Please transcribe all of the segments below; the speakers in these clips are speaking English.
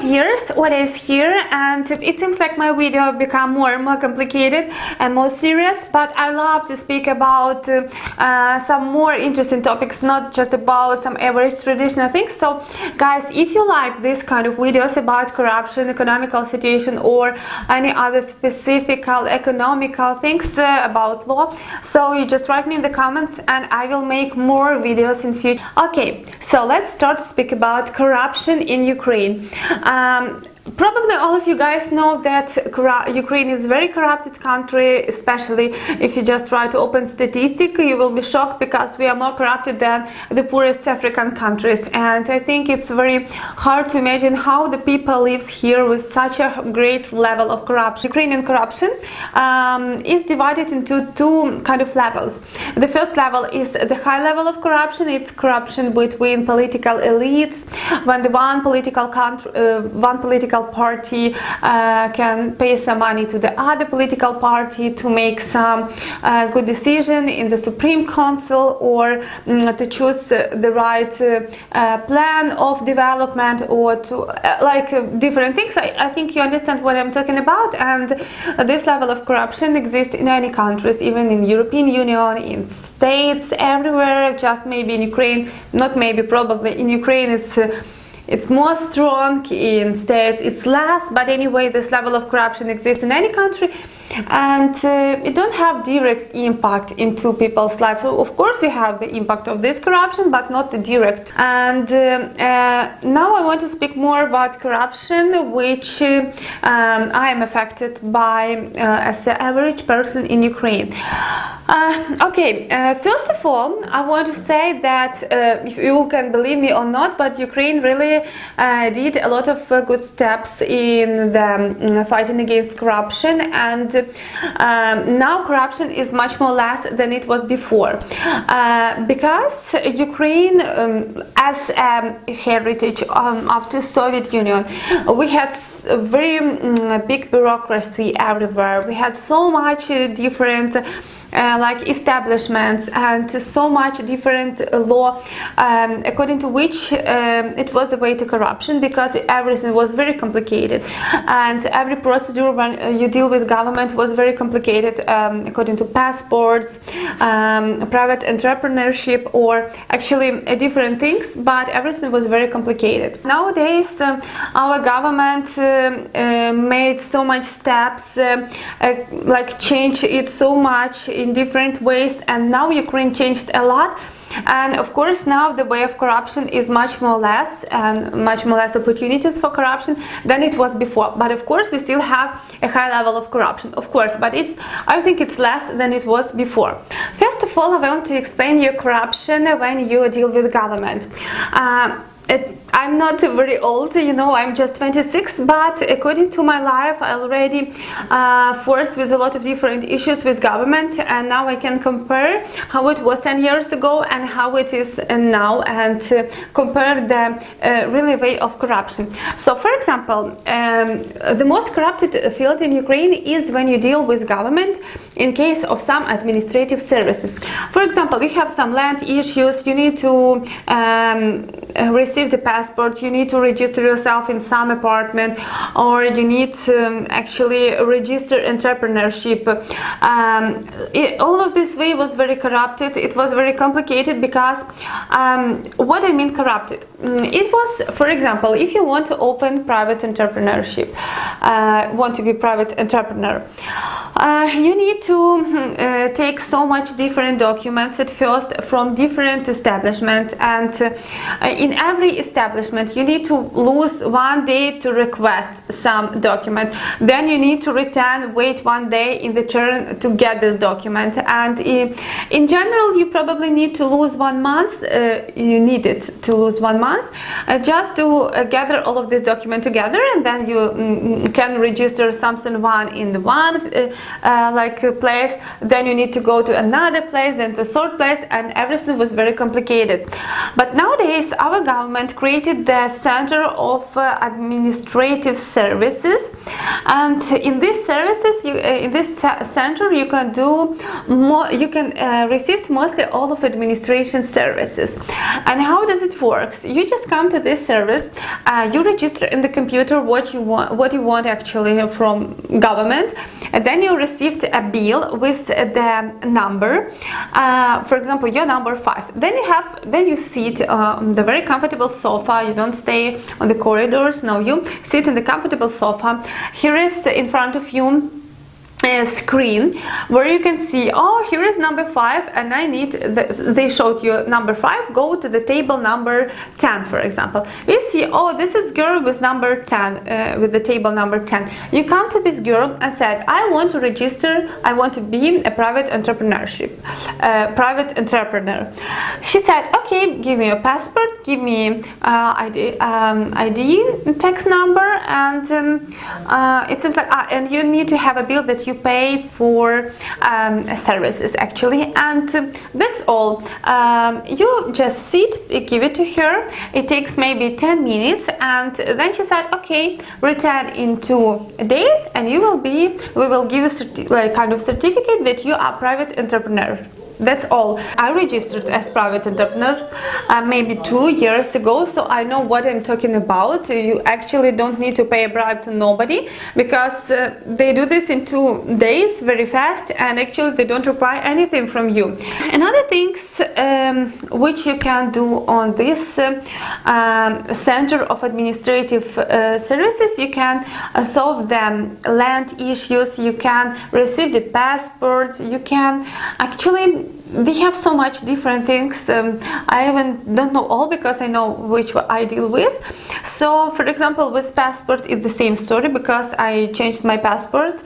good years what is here, and it seems like my video become more and more complicated and more serious, but I love to speak about some more interesting topics, not just about some average traditional things. So guys, if you like this kind of videos about corruption, economical situation, or any other specific economical things about law, so you just write me in the comments and I will make more videos in future. Okay, so let's start to speak about corruption in Ukraine. Probably all of you guys know that Ukraine is a very corrupted country, especially if you just try to open statistic, you will be shocked because we are more corrupted than the poorest African countries. And I think it's very hard to imagine how the people live here with such a great level of corruption. Ukrainian corruption is divided into two kind of levels. The first level is the high level of corruption. It's corruption between political elites, when the one political party can pay some money to the other political party to make some good decision in the Supreme Council, or to choose the right plan of development, or to different things. I think you understand what I'm talking about. And this level of corruption exists in any countries, even in European Union, in states, everywhere. Just maybe in Ukraine, not maybe, probably in Ukraine it's more strong, in states it's less, but anyway, this level of corruption exists in any country, and it don't have direct impact into people's lives. So of course we have the impact of this corruption, but not the direct. And now I want to speak more about corruption, which I am affected by as an average person in Ukraine. First of all, I want to say that if you can believe me or not, but Ukraine really did a lot of good steps in the fighting against corruption, and now corruption is much more less than it was before, because Ukraine, as a heritage after Soviet Union, we had very big bureaucracy everywhere. We had so much different establishments and so much different law, according to which it was a way to corruption, because everything was very complicated, and every procedure when you deal with government was very complicated, according to passports, private entrepreneurship, or actually different things, but everything was very complicated. Nowadays our government made so much steps, change it so much in different ways, and now Ukraine changed a lot. And of course now the way of corruption is much more less, and much more less opportunities for corruption than it was before. But of course we still have a high level of corruption, of course, but I think it's less than it was before. First of all, I want to explain your corruption when you deal with government. I'm not very old, I'm just 26, but according to my life I already forced with a lot of different issues with government, and now I can compare how it was 10 years ago and how it is now, and compare the really way of corruption. So for example, the most corrupted field in Ukraine is when you deal with government in case of some administrative services. For example, you have some land issues, you need to receive the passport, you need to register yourself in some apartment, or you need to actually register entrepreneurship. All of this way was very corrupted. It was very complicated, because what I mean corrupted, it was, for example, if you want to open private entrepreneurship, want to be private entrepreneur, you need to take so much different documents at first from different establishments, and in every establishment you need to lose 1 day to request some document, then you need to wait 1 day in the turn to get this document, and in general you probably need to lose 1 month, you needed to lose 1 month just to gather all of this document together, and then you can register something in the one place, then you need to go to another place, then the third place, and everything was very complicated. But nowadays our government created the Center of Administrative Services, and in these services, in this center, you can do more. You can receive mostly all of administration services. And how does it work? You just come to this service, you register in the computer what you want actually from government, and then you received a bill with the number. For example, your number 5. Then you sit on the very comfortable sofa. You don't stay on the corridors. No, you sit in the comfortable sofa. Here is in front of you a screen where you can see, oh, here is number 5, and I need they showed you number 5, go to the table number 10, for example. You see, oh, this is girl with number 10, with the table number 10. You come to this girl and said, I want to register, I want to be a private entrepreneur. She said, okay, give me your passport, give me ID, tax number, and it seems like, and you need to have a bill that you pay for services actually, and that's all. You just sit, give it to her, it takes maybe 10 minutes, and then she said, okay, return in 2 days, and we will give you kind of certificate that you are private entrepreneur. That's all. I registered as private entrepreneur maybe 2 years ago, so I know what I'm talking about. You actually don't need to pay a bribe to nobody, because they do this in 2 days, very fast, and actually they don't require anything from you. Another things which you can do on this Center of Administrative Services, you can solve the land issues, you can receive the passport, you can actually, they have so much different things. I even don't know all, because I know which I deal with. So for example, with passport it's the same story, because I changed my passport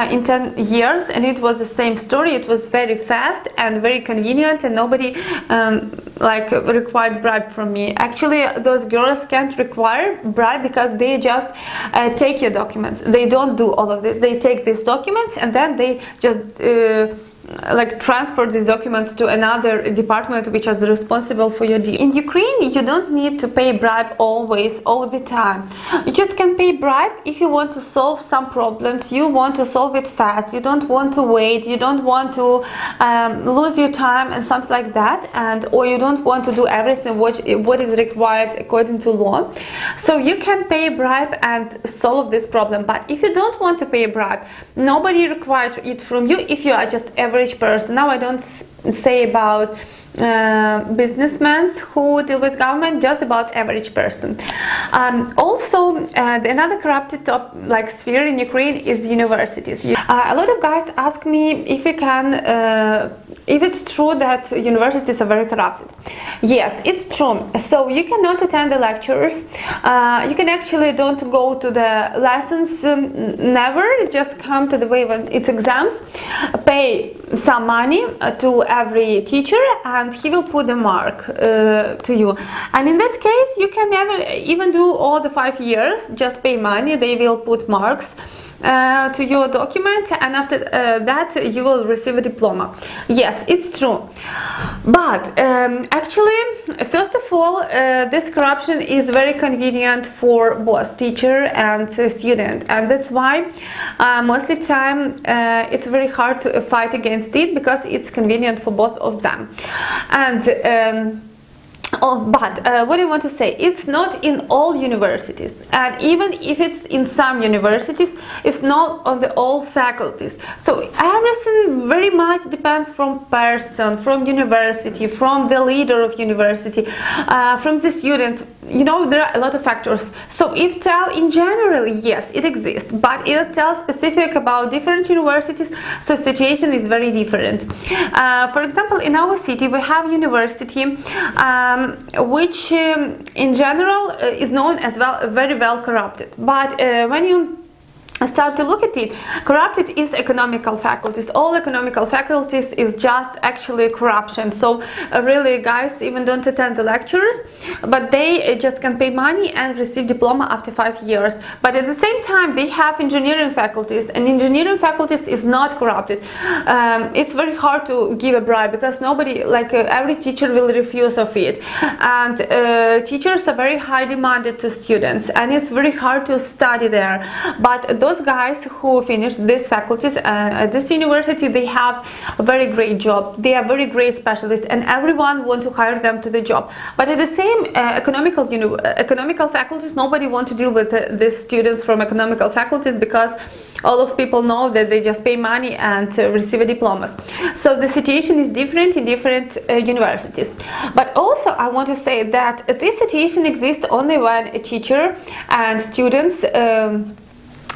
in 10 years, and it was the same story. It was very fast and very convenient, and nobody required bribe from me. Actually, those girls can't require bribe, because they just take your documents. They don't do all of this. They take these documents, and then they just transport these documents to another department which is responsible for your deal. In Ukraine, you don't need to pay bribe always, all the time. You just can pay bribe if you want to solve some problems, you want to solve it fast, you don't want to wait, you don't want to lose your time and something like that, or you don't want to do everything what is required according to law. So you can pay bribe and solve this problem. But if you don't want to pay a bribe, nobody requires it from you if you are just average person. Now I don't say about businessmen who deal with government, just about average person. Also, another corrupted sphere in Ukraine is universities. A lot of guys ask me if it's true that universities are very corrupted. Yes, it's true. So you cannot attend the lectures, you can actually don't go to the lessons, never, just come to the way when it's exams, pay some money to every teacher, and he will put a mark to you. And in that case, you can never even do all the 5 years, just pay money, they will put marks to your document, and after that you will receive a diploma. Yes, it's true. But actually, first of all, this corruption is very convenient for both teacher and student, and that's why most of the time it's very hard to fight against it, because it's convenient for both of them. And but what I want to say, it's not in all universities, and even if it's in some universities, it's not on the all faculties. So everything very much depends from person, from university, from the leader of university, from the students. You know, there are a lot of factors. So if tell in general, yes, it exists, but it tells specific about different universities, so situation is very different. For example, in our city we have university which in general is known as very well corrupted, but when you start to look at it, corrupted is economical faculties. All economical faculties is just actually corruption. So really, guys, even don't attend the lectures, but they just can pay money and receive diploma after 5 years. But at the same time, they have engineering faculties, and engineering faculties is not corrupted. It's very hard to give a bribe because nobody, like every teacher will refuse of it, and teachers are very high demanded to students, and it's very hard to study there. But those guys who finished these faculties at this university, they have a very great job. They are very great specialists, and everyone wants to hire them to the job. But at the same economical faculties, nobody want to deal with these students from economical faculties because all of people know that they just pay money and receive diplomas. So the situation is different in different universities. But also I want to say that this situation exists only when a teacher and students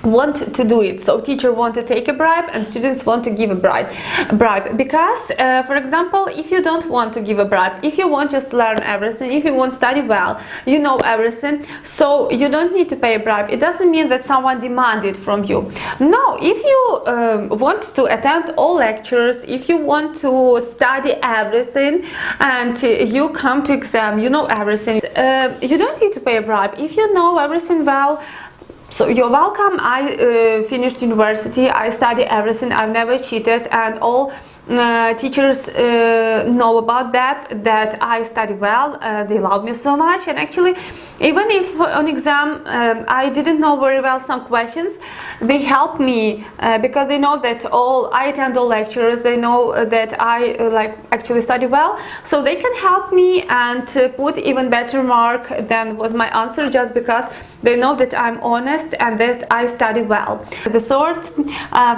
want to do it. So teacher want to take a bribe and students want to give a bribe because for example, if you don't want to give a bribe, if you want just learn everything, if you want to study well, you know everything, so you don't need to pay a bribe. It doesn't mean that someone demanded from you. No, if you want to attend all lectures, if you want to study everything and you come to exam, you know everything, you don't need to pay a bribe. If you know everything well, so you're welcome. I finished university, I studied everything, I've never cheated, and all teachers know about that I study well. They love me so much, and actually even if on exam I didn't know very well some questions, they help me because they know that I attend all lectures, they know that I actually study well, so they can help me and put even better mark than was my answer, just because they know that I'm honest and that I study well. The third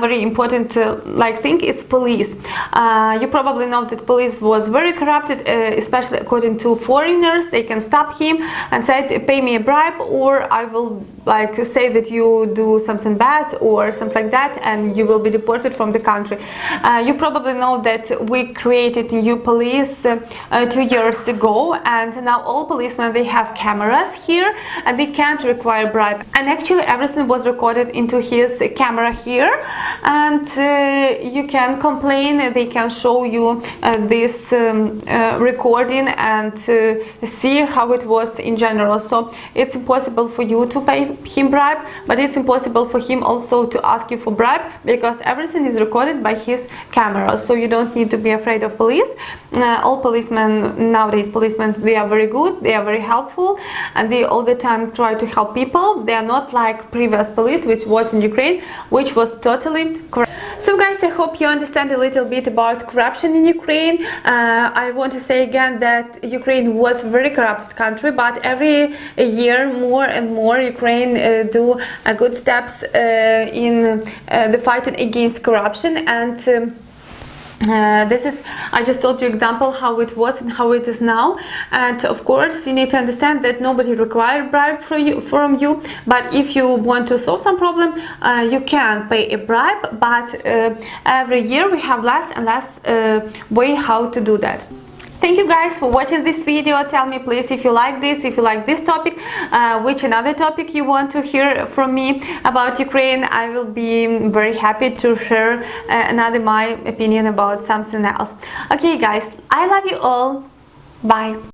very important thing is police. You probably know that police was very corrupted, especially according to foreigners. They can stop him and say, pay me a bribe, or I will say that you do something bad or something like that, and you will be deported from the country. You probably know that we created new police 2 years ago, and now all policemen, they have cameras here and they can't require bribe, and actually everything was recorded into his camera here, and you can complain, they can show you this recording and see how it was in general. So it's impossible for you to pay him bribe, but it's impossible for him also to ask you for bribe, because everything is recorded by his camera. So you don't need to be afraid of police. All policemen nowadays, they are very good, they are very helpful, and they all the time try to help people. They are not like previous police, which was in Ukraine, which was totally corrupt. So guys, I hope you understand a little bit about corruption in Ukraine. I want to say again that Ukraine was a very corrupt country, but every year more and more Ukraine do good steps in the fighting against corruption, and this is, I just told you example how it was and how it is now. And of course you need to understand that nobody requires bribe from you, but if you want to solve some problem, you can pay a bribe, but every year we have less and less way how to do that. Thank you guys for watching this video. Tell me please if you like this, if you like this topic, which another topic you want to hear from me about Ukraine. I will be very happy to share another my opinion about something else. Okay guys, I love you all. Bye.